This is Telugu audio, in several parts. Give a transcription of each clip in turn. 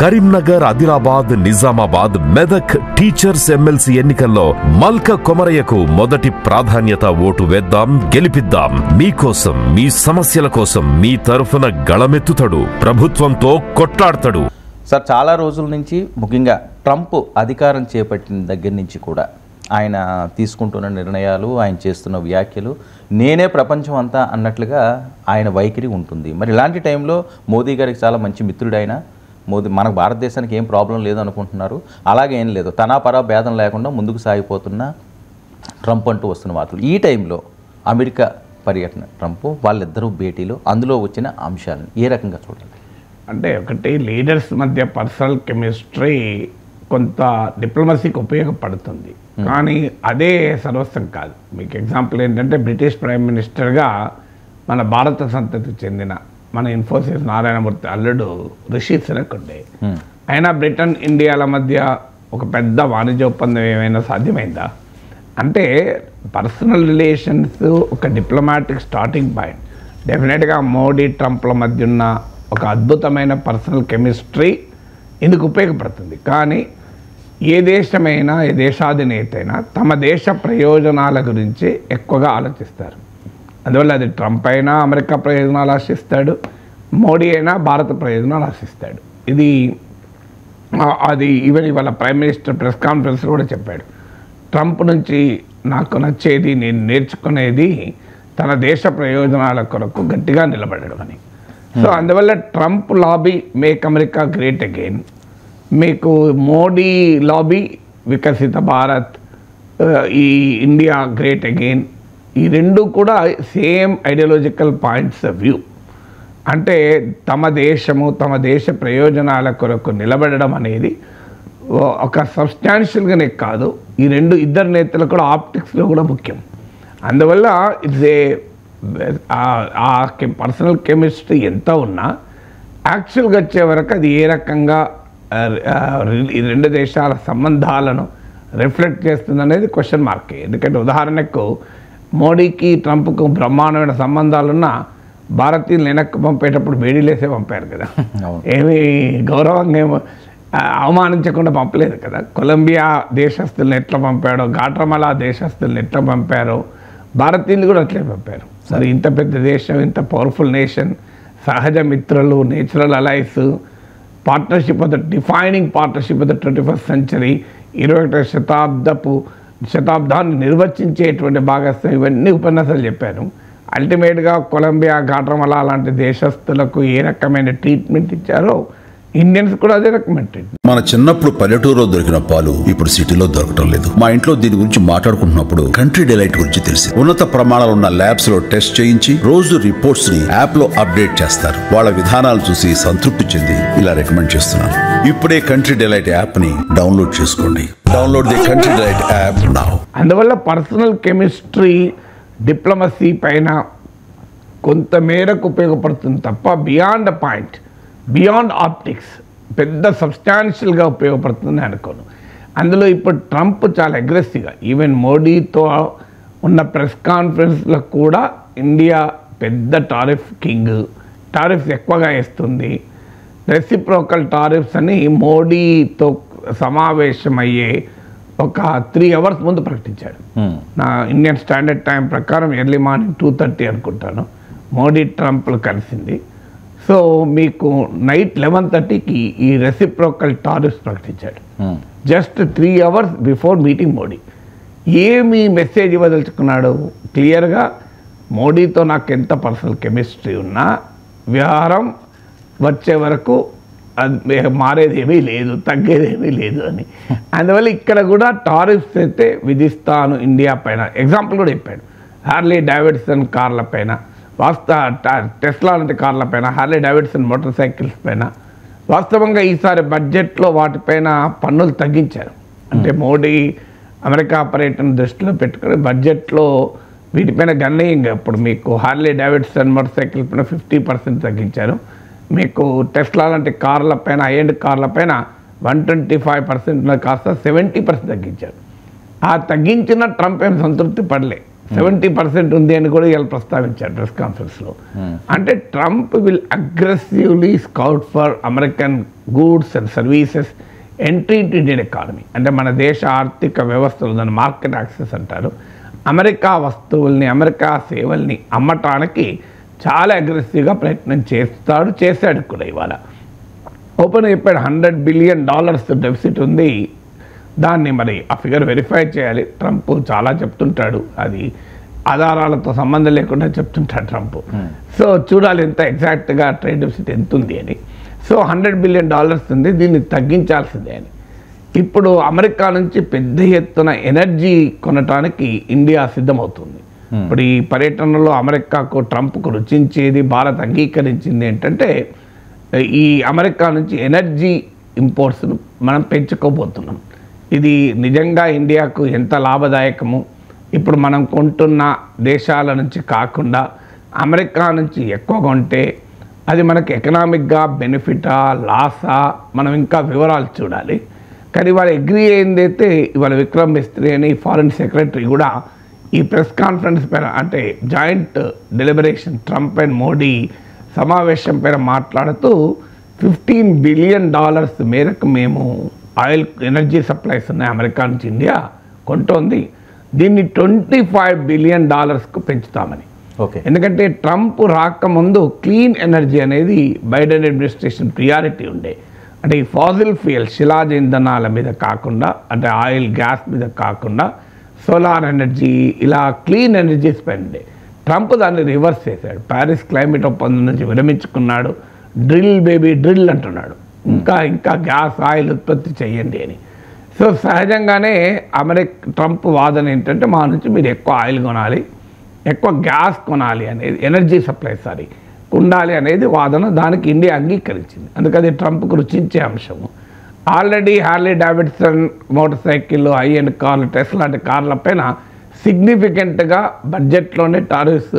కరీంనగర్, ఆదిలాబాద్, నిజామాబాద్, మెదక్ టీచర్స్ ఎమ్మెల్సీ ఎన్నికల్లో మల్క కొమరయ్యకు మొదటి ప్రాధాన్యత ఓటు వేద్దాం, గెలిపిద్దాం. మీకోసం, మీ సమస్యల కోసం మీ తరఫున గళమెత్తుతాడు, ప్రభుత్వంతో కొట్లాడతాడు. సార్, చాలా రోజుల నుంచి ముఖ్యంగా ట్రంప్ అధికారం చేపట్టిన దగ్గర నుంచి కూడా ఆయన తీసుకుంటున్న నిర్ణయాలు, ఆయన చేస్తున్న వ్యాఖ్యలు నేనే ప్రపంచం అంతా అన్నట్లుగా ఆయన వైఖరి ఉంటుంది. మరి ఇలాంటి టైంలో మోదీ గారికి చాలా మంచి మిత్రుడు ఆయన. మోదీ మనకు భారతదేశానికి ఏం ప్రాబ్లం లేదు అనుకుంటున్నారు. అలాగే ఏం లేదు, తనాపరా భేదం లేకుండా ముందుకు సాగిపోతున్న ట్రంప్ అంటూ వస్తున్న వార్తలు. ఈ టైంలో అమెరికా పర్యటన, ట్రంప్ వాళ్ళిద్దరూ భేటీలు, అందులో వచ్చిన అంశాలను ఏ రకంగా చూడాలి? అంటే ఒకటి, లీడర్స్ మధ్య పర్సనల్ కెమిస్ట్రీ కొంత డిప్లొమసీకి ఉపయోగపడుతుంది, కానీ అదే సర్వస్వం కాదు. మీకు ఎగ్జాంపుల్ ఏంటంటే, బ్రిటిష్ ప్రైమ్ మినిస్టర్గా మన భారత సంతతికి చెందిన మన ఇన్ఫోసిస్ నారాయణమూర్తి అల్లుడు రిషి సునక్ ఉండే. అయినా బ్రిటన్ ఇండియాల మధ్య ఒక పెద్ద వాణిజ్య ఒప్పందం ఏమైనా సాధ్యమైందా? అంటే పర్సనల్ రిలేషన్స్ ఒక డిప్లొమాటిక్ స్టార్టింగ్ పాయింట్. డెఫినెట్గా మోడీ ట్రంప్ల మధ్య ఉన్న ఒక అద్భుతమైన పర్సనల్ కెమిస్ట్రీ ఇందుకు ఉపయోగపడుతుంది. కానీ ఏ దేశమైనా, ఏ దేశాధినేత అయినా తమ దేశ ప్రయోజనాల గురించి ఎక్కువగా ఆలోచిస్తారు. అందువల్ల అది ట్రంప్ అయినా అమెరికా ప్రయోజనాలు ఆశిస్తాడు, మోడీ అయినా భారత ప్రయోజనాలు ఆశిస్తాడు. అది ఈవెన్ ఇవాళ ప్రైమ్ మినిస్టర్ ప్రెస్ కాన్ఫరెన్స్ కూడా చెప్పాడు. ట్రంప్ నుంచి నాకు నచ్చేది, నేను నేర్చుకునేది తన దేశ ప్రయోజనాల కొరకు గట్టిగా నిలబడడం అని. సో అందువల్ల Trump lobby make America great again, మీకు మోడీ లాబీ వికసిత భారత్, ఈ ఇండియా గ్రేట్ అగైన్, ఈ రెండు కూడా same ideological points of view. అంటే తమ దేశము, తమ దేశ ప్రయోజనాల కొరకు నిలబడడం అనేది ఒక సబ్స్టాన్షియల్గానే కాదు, ఈ ఇద్దరు నేతలు కూడా ఆప్టిక్స్లో కూడా ముఖ్యం. అందువల్ల ఇట్స్ ఆ పర్సనల్ కెమిస్ట్రీ ఎంత ఉన్నా యాక్చువల్గా వచ్చే వరకు అది ఏ రకంగా ఈ రెండు దేశాల సంబంధాలను రిఫ్లెక్ట్ చేస్తుంది అనేది క్వశ్చన్ మార్కే. ఎందుకంటే ఉదాహరణకు మోడీకి ట్రంప్కు బ్రహ్మాండమైన సంబంధాలున్నా భారతీయులు వెనక్కి పంపేటప్పుడు వేడిలేసే పంపారు కదా, ఏమి గౌరవంగా ఏమో అవమానించకుండా పంపలేదు కదా. కొలంబియా దేశస్తులను ఎట్లా పంపాడో, గాట్రమలా దేశస్తులను ఎట్లా పంపారో, భారతీయులు కూడా అట్లే పంపారు. మరి ఇంత పెద్ద దేశం, ఇంత పవర్ఫుల్ నేషన్, సహజ మిత్రులు, natural allies, partnership of the defining partnership of the 21st century, 21వ శతాబ్దాన్ని నిర్వచించేటువంటి భాగస్వామ్యం, ఇవన్నీ ఉపన్యాసాలు చెప్పాను. అల్టిమేట్గా కొలంబియా, గాట్రమలా లాంటి దేశస్తులకు ఏ రకమైన ట్రీట్మెంట్ ఇచ్చారో ఇండియన్స్ కూడా అదే రకమైన ట్రీట్మెంట్. మన చిన్నప్పుడు పల్లెటూరులో దొరికిన పాలు ఇప్పుడు సిటీలో దొరకటం లేదు. మా ఇంట్లో దీని గురించి మాట్లాడుకుంటున్నప్పుడు కంట్రీ డిలైట్ గురించి తెలిసి, ఉన్నత ప్రమాణాలు ఉన్న ల్యాబ్స్ లో టెస్ట్ చేయించి రోజు రిపోర్ట్స్ ని యాప్ లో అప్డేట్ చేస్తారు. వాళ్ళ విధానాలు చూసి సంతృప్తి చెంది ఇలా రికమెండ్ చేస్తున్నాను. ఇప్పుడే కంట్రీ డిలైట్ యాప్ ని డౌన్లోడ్ చేసుకోండి. Download the country delight app now. అందువల్ల పర్సనల్ కెమిస్ట్రీ డిప్లొమసీ పైన కొంత మేరకు ఉపయోగపడుతుంది తప్ప beyond a point, beyond optics పెద్ద సబ్స్టాన్షియల్గా ఉపయోగపడుతుందని అనుకోను. అందులో ఇప్పుడు ట్రంప్ చాలా అగ్రెసివ్గా, ఈవెన్ మోడీతో ఉన్న ప్రెస్ కాన్ఫరెన్స్లో కూడా ఇండియా పెద్ద టారిఫ్ కింగ్, టారిఫ్స్ ఎక్కువగా వేస్తుంది, రెసిప్రోకల్ టారిఫ్స్ అని మోడీతో సమావేశమయ్యే ఒక 3 hours ముందు ప్రకటించాడు. నా ఇండియన్ స్టాండర్డ్ టైం ప్రకారం ఎర్లీ మార్నింగ్ 2:30 అనుకుంటాను మోడీ ట్రంప్లు కలిసింది. సో మీకు నైట్ 11:30కి ఈ రెసిప్రోకల్ టారిఫ్స్ ప్రకటించాడు. Just 3 hours before meeting Modi. ఏమి మెసేజ్ ఇవ్వదలుచుకున్నాడు? క్లియర్గా మోడీతో నాకు ఎంత పర్సనల్ కెమిస్ట్రీ ఉన్నా వ్యవహారం వచ్చే వరకు అది మారేదేమీ లేదు, తగ్గేదేమీ లేదు అని. అందువల్ల ఇక్కడ కూడా టారిఫ్స్ అయితే విధిస్తాను ఇండియా పైన. ఎగ్జాంపుల్ కూడా చెప్పాడు, హార్లీ డేవిడ్సన్ కార్ల పైన, టెస్లా లాంటి కార్ల పైన, హార్లీ డేవిడ్సన్ మోటార్ సైకిల్స్ పైన. వాస్తవంగా ఈసారి బడ్జెట్లో వాటిపైన పన్నులు తగ్గించారు. అంటే మోడీ అమెరికా పర్యటన దృష్టిలో పెట్టుకుని బడ్జెట్లో వీటిపైన గణనీయంగా ఇప్పుడు మీకు హార్లీ డేవిడ్సన్ మోటార్ సైకిల్ పైన 50% తగ్గించారు. మీకు టెస్లా లాంటి కార్ల పైన, హై ఎండ్ కార్ల పైన 125% కాస్త 70% తగ్గించారు. ఆ తగ్గించిన ట్రంప్ ఏం సంతృప్తి పడలే. 70% ఉంది అని కూడా ఇలా ప్రస్తావించారు ప్రెస్ కాన్ఫరెన్స్లో. అంటే Trump will aggressively scout for American goods and services entry into Indian economy. అంటే మన దేశ ఆర్థిక వ్యవస్థలు, దాన్ని మార్కెట్ యాక్సెస్ అంటారు. అమెరికా వస్తువుల్ని, అమెరికా సేవల్ని అమ్మటానికి చాలా అగ్రెసివ్గా ప్రయత్నం చేశాడు కూడా. ఇవాళ ఓపెన్ చెప్పాడు $100 బిలియన్ డెఫిసిట్ ఉంది, దాన్ని మరి ఆ ఫిగర్ వెరిఫై చేయాలి. ట్రంప్ చాలా చెప్తుంటాడు, అది ఆధారాలతో సంబంధం లేకుండా చెప్తుంటాడు ట్రంప్. సో చూడాలి ఎంత ఎగ్జాక్ట్గా ట్రేడ్ డెఫిసిట్ ఎంత ఉంది అని. సో $100 బిలియన్ ఉంది, దీన్ని తగ్గించాల్సిందే అని. ఇప్పుడు అమెరికా నుంచి పెద్ద ఎత్తున ఎనర్జీ కొనటానికి ఇండియా సిద్ధమవుతుంది. ఇప్పుడు ఈ పర్యటనలో అమెరికాకు, ట్రంప్కు రుచించేది, భారత్ అంగీకరించింది ఏంటంటే ఈ అమెరికా నుంచి ఎనర్జీ ఇంపోర్ట్స్ను మనం పెంచుకోబోతున్నాం. ఇది నిజంగా ఇండియాకు ఎంత లాభదాయకము. ఇప్పుడు మనం కొంటున్న దేశాల నుంచి కాకుండా అమెరికా నుంచి ఎక్కువ కొంటే అది మనకి ఎకనామిక్గా బెనిఫిటా, లాసా, మనం ఇంకా వివరాలు చూడాలి. కానీ వాళ్ళు అగ్రీ అయిందైతే ఇవాళ విక్రమ్ మిస్త్రీ అని ఫారిన్ సెక్రటరీ కూడా ఈ ప్రెస్ కాన్ఫరెన్స్ పైన, అంటే joint deliberation Trump and Modi సమావేశం పైన మాట్లాడుతూ $15 బిలియన్ మేరకు మేము ఆయిల్ ఎనర్జీ సప్లైస్ ఉన్నాయి అమెరికా నుంచి ఇండియా కొంటోంది, దీన్ని $25 బిలియన్ పెంచుతామని. ఓకే. ఎందుకంటే ట్రంప్ రాకముందు క్లీన్ ఎనర్జీ అనేది బైడెన్ అడ్మినిస్ట్రేషన్ ప్రియారిటీ ఉండే. అంటే ఈ ఫాసిల్ ఫ్యూయల్, శిలాజ ఇంధనాల మీద కాకుండా, అంటే ఆయిల్, గ్యాస్ మీద కాకుండా సోలార్ ఎనర్జీ, ఇలా క్లీన్ ఎనర్జీస్ పైన ట్రంప్ దాన్ని రివర్స్ చేశాడు. ప్యారిస్ క్లైమేట్ ఒప్పందం నుంచి విరమించుకున్నాడు. డ్రిల్ అంటున్నాడు, ఇంకా గ్యాస్, ఆయిల్ ఉత్పత్తి చేయండి అని. సో సహజంగానే ట్రంప్ వాదన ఏంటంటే మా నుంచి మీరు ఎక్కువ ఆయిల్ కొనాలి, ఎక్కువ గ్యాస్ కొనాలి అనేది, ఎనర్జీ సప్లై ఉండాలి అనేది వాదన. దానికి ఇండియా అంగీకరించింది. అందుకది ట్రంప్కు రుచించే అంశము. ఆల్రెడీ హార్లీ డేవిడ్సన్ మోటార్ సైకిళ్ళు, హై ఎండ్ కార్లు, టెస్లా లాంటి కార్ల పైన సిగ్నిఫికెంట్గా బడ్జెట్లోనే టారిఫ్స్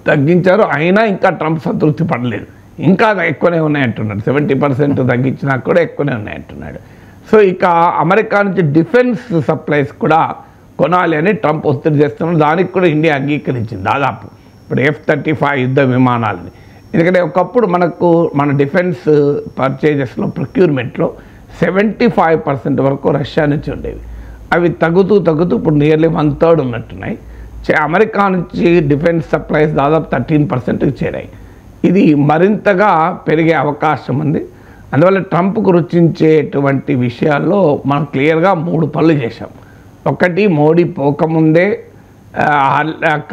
తగ్గించారు. అయినా ఇంకా ట్రంప్ సంతృప్తి పడలేదు, ఇంకా ఎక్కువనే ఉన్నాయంటున్నాడు. 70% తగ్గించినా కూడా ఎక్కువనే ఉన్నాయంటున్నాడు. సో ఇక అమెరికా నుంచి డిఫెన్స్ సప్లైస్ కూడా కొనాలి అని ట్రంప్ ఒత్తిడి చేస్తున్నాడు. దానికి కూడా ఇండియా అంగీకరించింది దాదాపు. ఇప్పుడు F-35 యుద్ధ విమానాలని, ఎందుకంటే ఒకప్పుడు మన డిఫెన్స్ పర్చేజెస్లో, ప్రొక్యూర్మెంట్లో 75% వరకు రష్యా నుంచి ఉండేవి. అవి తగ్గుతూ ఇప్పుడు నియర్లీ 1/3 ఉన్నట్టున్నాయి. అమెరికా నుంచి డిఫెన్స్ సప్లైస్ దాదాపు 13%కి చేరాయి. ఇది మరింతగా పెరిగే అవకాశం ఉంది. అందువల్ల ట్రంప్కు రుచించేటువంటి విషయాల్లో మనం క్లియర్గా 3 పనులు చేశాం. ఒకటి, మోడీ పోకముందే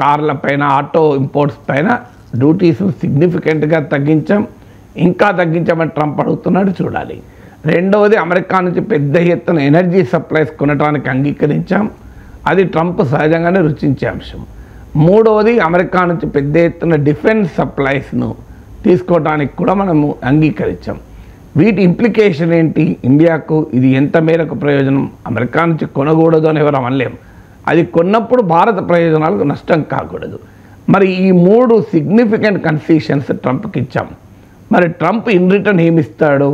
కార్ల పైన, ఆటో ఇంపోర్ట్స్ పైన డ్యూటీస్ సిగ్నిఫికెంట్గా తగ్గించాం. ఇంకా తగ్గించామని ట్రంప్ అడుగుతున్నాడు, చూడాలి. రెండవది, అమెరికా నుంచి పెద్ద ఎత్తున ఎనర్జీ సప్లైస్ కొనడానికి అంగీకరించాం. అది ట్రంప్ సహజంగానే రుచించే అంశం. మూడవది, అమెరికా నుంచి పెద్ద ఎత్తున డిఫెన్స్ సప్లైస్ను తీసుకోవడానికి కూడా మనము అంగీకరించాం. వీటి ఇంప్లికేషన్ ఏంటి ఇండియాకు, ఇది ఎంత మేరకు ప్రయోజనం? అమెరికా నుంచి కొనకూడదు అని ఎవరు అనలేము. అది కొన్నప్పుడు భారత ప్రయోజనాలకు నష్టం కాకూడదు. మరి ఈ 3 సిగ్నిఫికెంట్ కన్సెషన్స్ ట్రంప్కి ఇచ్చాం. మరి ట్రంప్ ఇన్ రిటర్న్ ఏమిస్తాడు?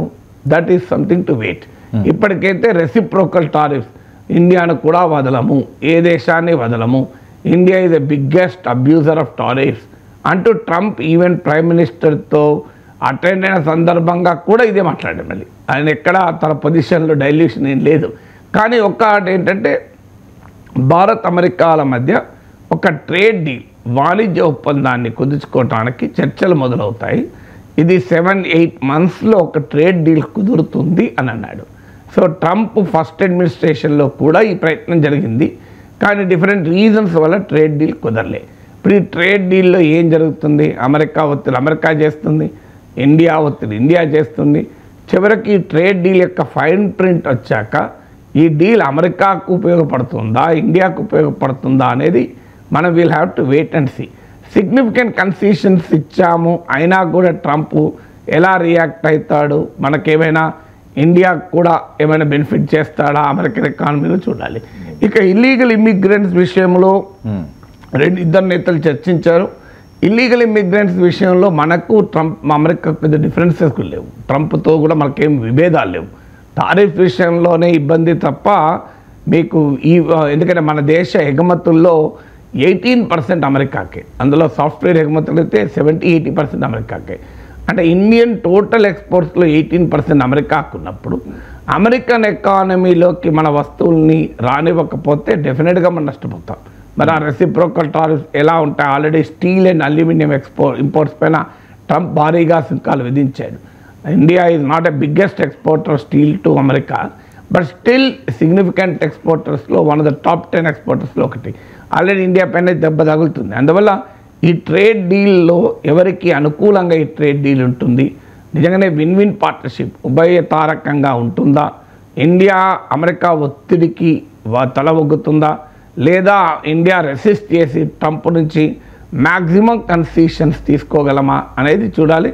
That is something to wait. ఇప్పటికైతే రెసిప్రోకల్ టారిఫ్స్, ఇండియాను కూడా వదలము, ఏ దేశాన్ని వదలము, India is the biggest abuser of tariffs అంటూ ట్రంప్ ఈవెన్ ప్రైమ్ మినిస్టర్తో అటెండ్ అయిన సందర్భంగా కూడా ఇదే మాట్లాడాడు. మళ్ళీ ఆయన ఎక్కడ తన పొజిషన్లో డైల్యూషన్ ఏం లేదు. కానీ ఒక్కటి ఏంటంటే, భారత్ అమెరికాల మధ్య ఒక ట్రేడ్ డీల్, వాణిజ్య ఒప్పందాన్ని కుదుర్చుకోవటానికి చర్చలు మొదలవుతాయి. ఇది 7-8 monthsలో ఒక ట్రేడ్ డీల్ కుదురుతుంది అని అన్నాడు. సో ట్రంప్ ఫస్ట్ అడ్మినిస్ట్రేషన్లో కూడా ఈ ప్రయత్నం జరిగింది, కానీ డిఫరెంట్ రీజన్స్ వల్ల ట్రేడ్ డీల్ కుదరలే. ఇప్పుడు ఈ ట్రేడ్ డీల్లో ఏం జరుగుతుంది? అమెరికా ఒత్తిడి అమెరికా చేస్తుంది, ఇండియా ఒత్తిడి ఇండియా చేస్తుంది. చివరికి ఈ ట్రేడ్ డీల్ యొక్క ఫైన్ ప్రింట్ వచ్చాక ఈ డీల్ అమెరికాకు ఉపయోగపడుతుందా, ఇండియాకు ఉపయోగపడుతుందా అనేది మనం will have to wait and see. Significant concessions ఇచ్చాము, అయినా కూడా ట్రంప్ ఎలా రియాక్ట్ అవుతాడు, మనకేమైనా ఇండియాకు కూడా ఏమైనా బెనిఫిట్ చేస్తాడా అమెరికన్ ఎకానమీలో చూడాలి. ఇక ఇల్లీగల్ ఇమ్మిగ్రెంట్స్ విషయంలో ఇద్దరు నేతలు చర్చించారు. ఇల్లీగల్ ఇమ్మిగ్రెంట్స్ విషయంలో మనకు అమెరికా పెద్ద డిఫరెన్సెస్ లేవు, ట్రంప్తో కూడా మనకేం విభేదాలు లేవు. టారిఫ్ విషయంలోనే ఇబ్బంది తప్ప మీకు ఎందుకంటే మన దేశ ఎగుమతుల్లో 18% అమెరికాకే, అందులో సాఫ్ట్వేర్ ఎగుమతులు అయితే 70-80% అమెరికాకే. అంటే ఇండియన్ టోటల్ ఎక్స్పోర్ట్స్లో 18% అమెరికాకు ఉన్నప్పుడు అమెరికన్ ఎకానమీలోకి మన వస్తువుల్ని రానివ్వకపోతే డెఫినెట్గా మనం నష్టపోతాం. మరి ఆ రెసిప్రోకల్ టారిఫ్స్ ఎలా ఉంటాయి? Already steel and aluminium imports పైన ట్రంప్ భారీగా సుంకాలు విధించాడు. India is not a biggest exporter steel to America, but still significant ఎక్స్పోర్టర్స్లో వన్ ఆఫ్ ద టాప్ 10 ఎక్స్పోర్టర్స్లో ఒకటి. ఆల్రెడీ ఇండియా పైన దెబ్బ తగులుతుంది. అందువల్ల ఈ ట్రేడ్ డీల్లో ఎవరికి అనుకూలంగా ఈ ట్రేడ్ డీల్ ఉంటుంది? నిజంగానే విన్ విన్ పార్ట్నర్షిప్ ఉభయతారకంగా ఉంటుందా? ఇండియా అమెరికా ఒత్తిడికి తల ఒగ్గుతుందా, లేదా ఇండియా రెసిస్ట్ చేసి ట్రంప్ నుంచి మ్యాక్సిమం కన్సెషన్స్ తీసుకోగలమా అనేది చూడాలి.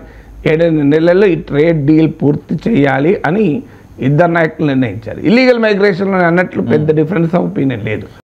7 నెలల్లో ఈ ట్రేడ్ డీల్ పూర్తి చేయాలి అని ఇద్దరు నాయకులు నిర్ణయించారు. ఇల్లీగల్ మైగ్రేషన్లో అన్నట్లు పెద్ద డిఫరెన్స్ ఆఫ్ ఒపీనియన్ లేదు.